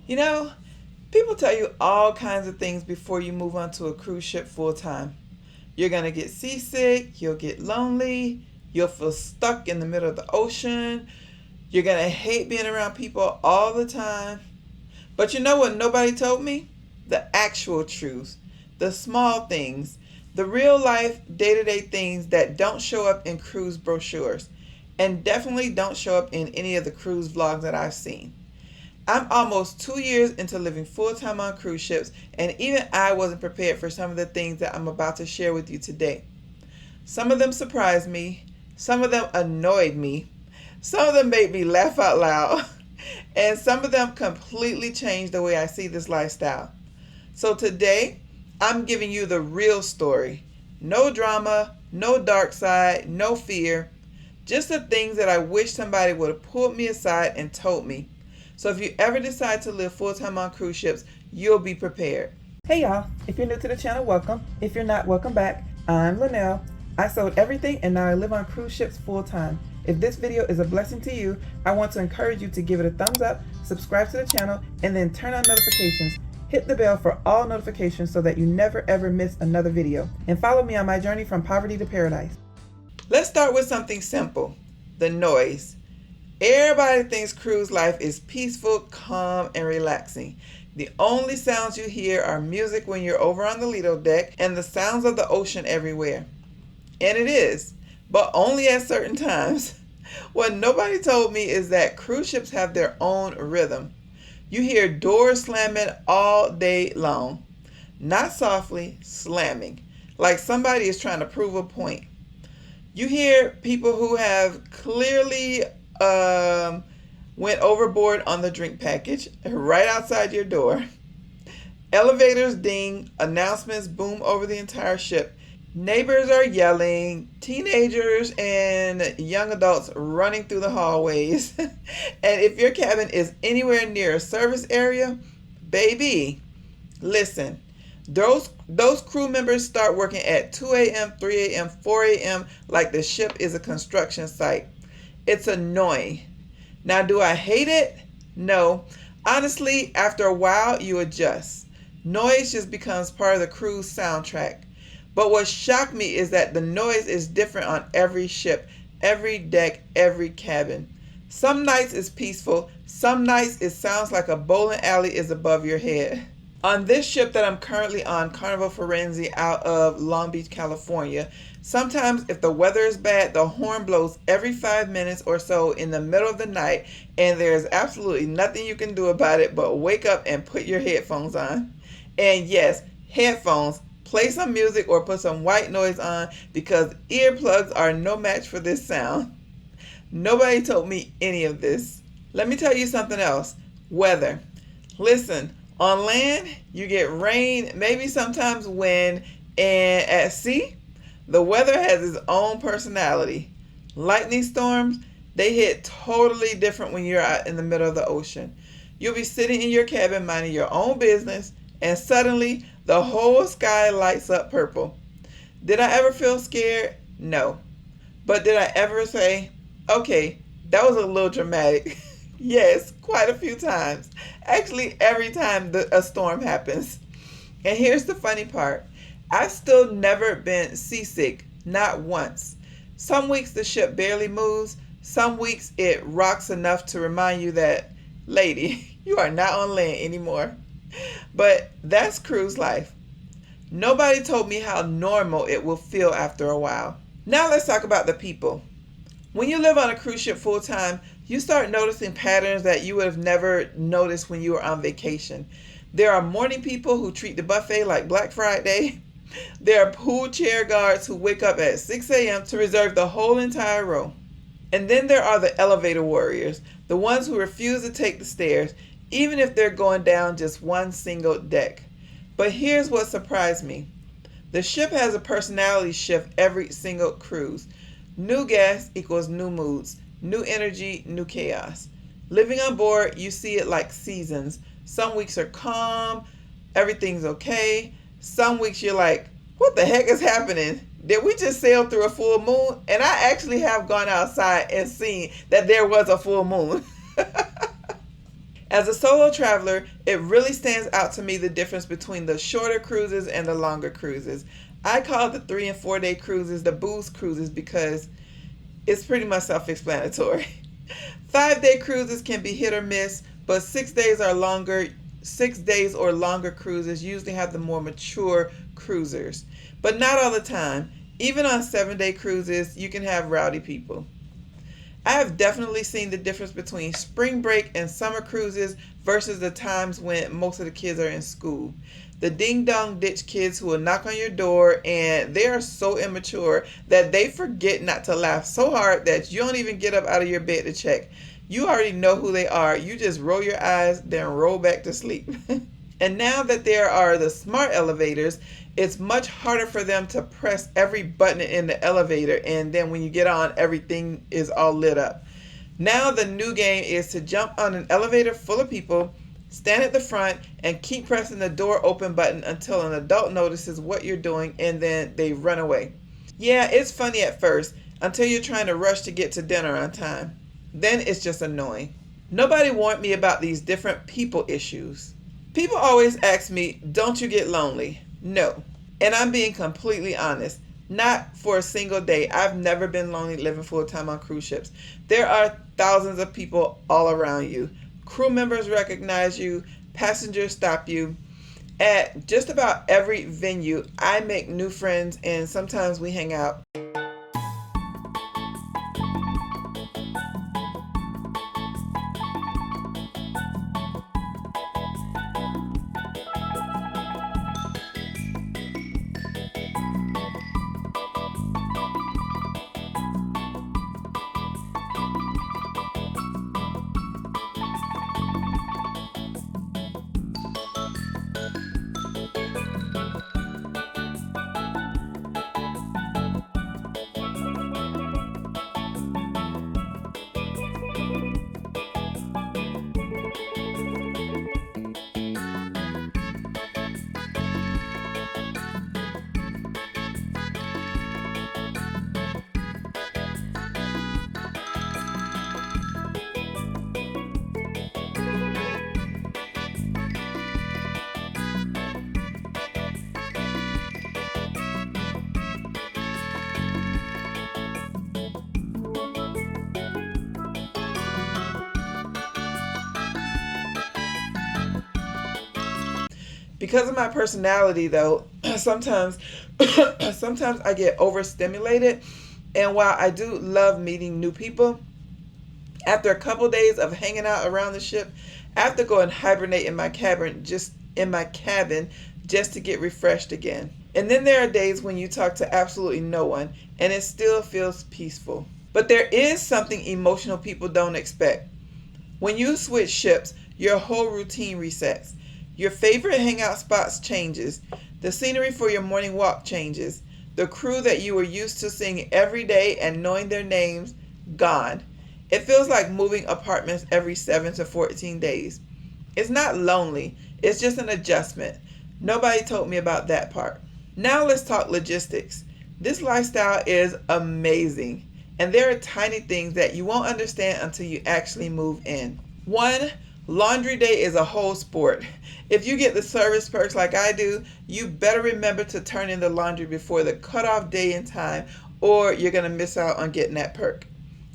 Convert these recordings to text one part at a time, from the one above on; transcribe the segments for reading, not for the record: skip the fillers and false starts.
You know, people tell you all kinds of things before you move onto a cruise ship full time. You're going to get seasick, you'll get lonely, you'll feel stuck in the middle of the ocean, you're going to hate being around people all the time. But you know what nobody told me? The actual truth, the small things, the real life day to day things that don't show up in cruise brochures and definitely don't show up in any of the cruise vlogs that I've seen. I'm almost 2 years into living full time on cruise ships, and even I wasn't prepared for some of the things that I'm about to share with you today. Some of them surprised me, some of them annoyed me, some of them made me laugh out loud, and some of them completely changed the way I see this lifestyle. So today, I'm giving you the real story. No drama, no dark side, no fear, just the things that I wish somebody would have pulled me aside and told me. So if you ever decide to live full-time on cruise ships, you'll be prepared. Hey y'all, if you're new to the channel, welcome. If you're not, welcome back. I'm Linnell. I sold everything and now I live on cruise ships full-time. If this video is a blessing to you, I want to encourage you to give it a thumbs up, subscribe to the channel, and then turn on notifications. Hit the bell for all notifications so that you never ever miss another video. And follow me on my journey from poverty to paradise. Let's start with something simple, the noise. Everybody thinks cruise life is peaceful, calm, and relaxing. The only sounds you hear are music when you're over on the Lido deck and the sounds of the ocean everywhere. And it is, but only at certain times. What nobody told me is that cruise ships have their own rhythm. You hear doors slamming all day long. Not softly, slamming, like somebody is trying to prove a point. You hear people who have clearly went overboard on the drink package right outside your door. Elevators ding, announcements boom over the entire ship. Neighbors are yelling, teenagers and young adults running through the hallways. And if your cabin is anywhere near a service area, baby, listen. Those crew members start working at 2 a.m., 3 a.m., 4 a.m. like the ship is a construction site. It's annoying. Now, do I hate it? No. Honestly, after a while, you adjust. Noise just becomes part of the cruise soundtrack. But what shocked me is that the noise is different on every ship, every deck, every cabin. Some nights it's peaceful. Some nights it sounds like a bowling alley is above your head. On this ship that I'm currently on, Carnival Firenze out of Long Beach, California, sometimes if the weather is bad, the horn blows every 5 minutes or so in the middle of the night, and there's absolutely nothing you can do about it but wake up and put your headphones on. And yes, headphones. Play some music or put some white noise on because earplugs are no match for this sound. Nobody told me any of this. Let me tell you something else. Weather. Listen. On land, you get rain, maybe sometimes wind, and at sea, the weather has its own personality. Lightning storms, they hit totally different when you're out in the middle of the ocean. You'll be sitting in your cabin minding your own business, and suddenly the whole sky lights up purple. Did I ever feel scared? No. But did I ever say, okay, that was a little dramatic? Yes, quite a few times. Actually, every time a storm happens. And here's the funny part. I've still never been seasick, not once. Some weeks the ship barely moves. Some weeks it rocks enough to remind you that, lady, you are not on land anymore. But that's cruise life. Nobody told me how normal it will feel after a while. Now let's talk about the people. When you live on a cruise ship full time, you start noticing patterns that you would have never noticed when you were on vacation. There are morning people who treat the buffet like Black Friday. There are pool chair guards who wake up at 6 a.m. to reserve the whole entire row. And then there are the elevator warriors, the ones who refuse to take the stairs, even if they're going down just one single deck. But here's what surprised me. The ship has a personality shift every single cruise. New gas equals new moods, new energy, new chaos. Living on board, you see it like seasons. Some weeks are calm, everything's okay. Some weeks you're like, what the heck is happening? Did we just sail through a full moon? And I actually have gone outside and seen that there was a full moon. As a solo traveler, it really stands out to me the difference between the shorter cruises and the longer cruises. I call the 3 and 4 day cruises the booze cruises because it's pretty much self-explanatory. 5 day cruises can be hit or miss, but 6 days or longer cruises usually have the more mature cruisers. But not all the time. Even on 7 day cruises, you can have rowdy people. I have definitely seen the difference between spring break and summer cruises versus the times when most of the kids are in school. The ding-dong ditch kids who will knock on your door, and they are so immature that they forget not to laugh so hard that you don't even get up out of your bed to check. You already know who they are. You just roll your eyes, then roll back to sleep. And now that there are the smart elevators, it's much harder for them to press every button in the elevator, and then when you get on, everything is all lit up. Now the new game is to jump on an elevator full of people, stand at the front, and keep pressing the door open button until an adult notices what you're doing, and then they run away. Yeah, it's funny at first until you're trying to rush to get to dinner on time. Then it's just annoying. Nobody warned me about these different people issues. People always ask me, don't you get lonely? No. And I'm being completely honest. Not for a single day. I've never been lonely living full time on cruise ships. There are thousands of people all around you. Crew members recognize you, passengers stop you. At just about every venue, I make new friends, and sometimes we hang out. Because of my personality, though, sometimes I get overstimulated. And while I do love meeting new people, after a couple days of hanging out around the ship, I have to go and hibernate in my cabin just to get refreshed again. And then there are days when you talk to absolutely no one and it still feels peaceful. But there is something emotional people don't expect. When you switch ships, your whole routine resets. Your favorite hangout spots changes. The scenery for your morning walk changes. The crew that you were used to seeing every day and knowing their names, gone. It feels like moving apartments every 7 to 14 days. It's not lonely. It's just an adjustment. Nobody told me about that part. Now let's talk logistics. This lifestyle is amazing. And there are tiny things that you won't understand until you actually move in. 1, laundry day is a whole sport. If you get the service perks like I do, you better remember to turn in the laundry before the cutoff day and time, or you're going to miss out on getting that perk.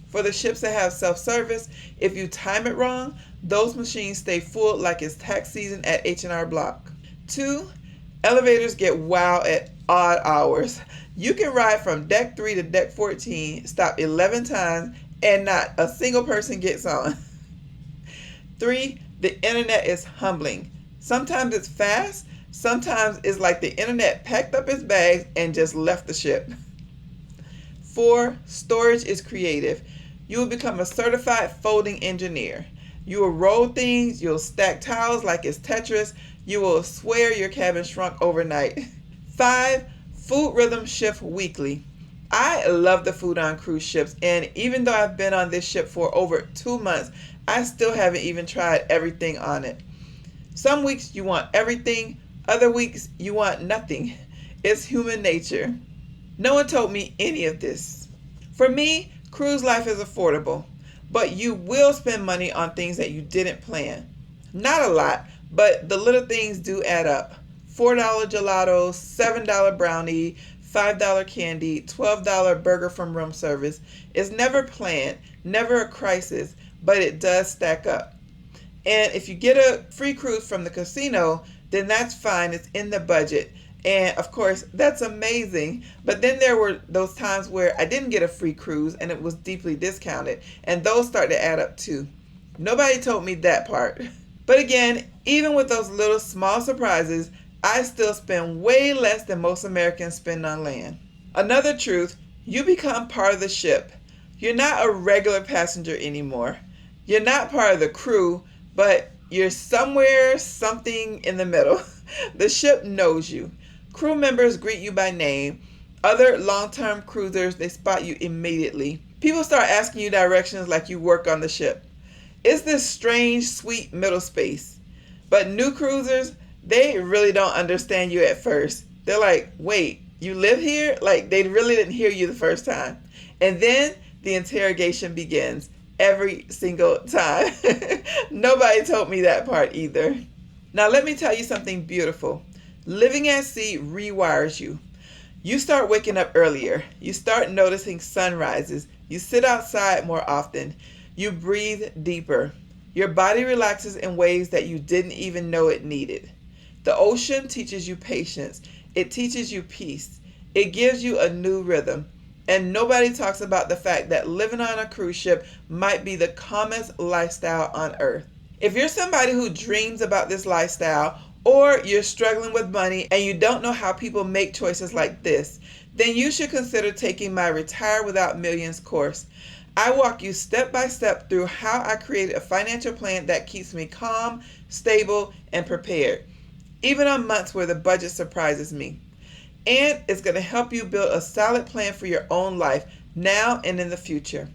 For the ships that have self-service, if you time it wrong, those machines stay full like it's tax season at H&R Block. 2, elevators get wild at odd hours. You can ride from deck 3 to deck 14, stop 11 times, and not a single person gets on. 3, the internet is humbling. Sometimes it's fast, sometimes it's like the internet packed up its bags and just left the ship. 4, storage is creative. You will become a certified folding engineer. You will roll things, you'll stack towels like it's Tetris, you will swear your cabin shrunk overnight. 5, food rhythm shift weekly. I love the food on cruise ships, and even though I've been on this ship for over 2 months, I still haven't even tried everything on it. Some weeks you want everything, other weeks you want nothing. It's human nature. No one told me any of this. For me, cruise life is affordable, but you will spend money on things that you didn't plan. Not a lot, but the little things do add up. $4 gelato, $7 brownie, $5 candy, $12 burger from room service. It's never planned, never a crisis, but it does stack up. And if you get a free cruise from the casino, then that's fine. It's in the budget. And of course, that's amazing. But then there were those times where I didn't get a free cruise and it was deeply discounted. And those start to add up too. Nobody told me that part. But again, even with those little small surprises, I still spend way less than most Americans spend on land. Another truth, you become part of the ship. You're not a regular passenger anymore. You're not part of the crew, but you're somewhere, something in the middle. The ship knows you. Crew members greet you by name. Other long-term cruisers, they spot you immediately. People start asking you directions like you work on the ship. It's this strange, sweet middle space. But new cruisers, they really don't understand you at first. They're like, wait, you live here? Like they really didn't hear you the first time. And then the interrogation begins every single time. Nobody told me that part either. Now let me tell you something beautiful. Living at sea rewires you. You start waking up earlier. You start noticing sunrises. You sit outside more often. You breathe deeper. Your body relaxes in ways that you didn't even know it needed. The ocean teaches you patience. It teaches you peace. It gives you a new rhythm. And nobody talks about the fact that living on a cruise ship might be the calmest lifestyle on earth. If you're somebody who dreams about this lifestyle, or you're struggling with money and you don't know how people make choices like this, then you should consider taking my Retire Without Millions course. I walk you step by step through how I created a financial plan that keeps me calm, stable, and prepared, even on months where the budget surprises me. And it's going to help you build a solid plan for your own life now and in the future.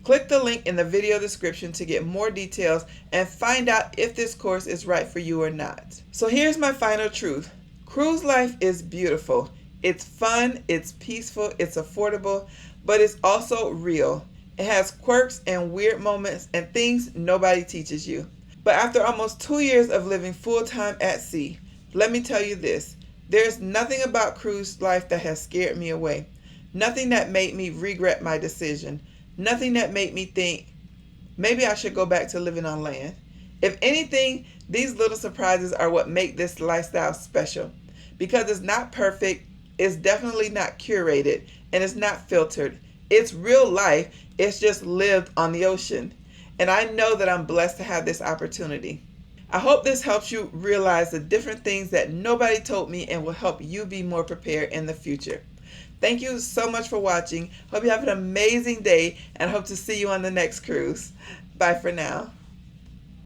Click the link in the video description to get more details and find out if this course is right for you or not. So here's my final truth. Cruise life is beautiful. It's fun, it's peaceful, it's affordable, but it's also real. It has quirks and weird moments and things nobody teaches you. But after almost 2 years of living full-time at sea, let me tell you this. There's nothing about cruise life that has scared me away. Nothing that made me regret my decision. Nothing that made me think, maybe I should go back to living on land. If anything, these little surprises are what make this lifestyle special. Because it's not perfect, it's definitely not curated, and it's not filtered. It's real life, it's just lived on the ocean. And I know that I'm blessed to have this opportunity. I hope this helps you realize the different things that nobody told me and will help you be more prepared in the future. Thank you so much for watching. Hope you have an amazing day and hope to see you on the next cruise. Bye for now.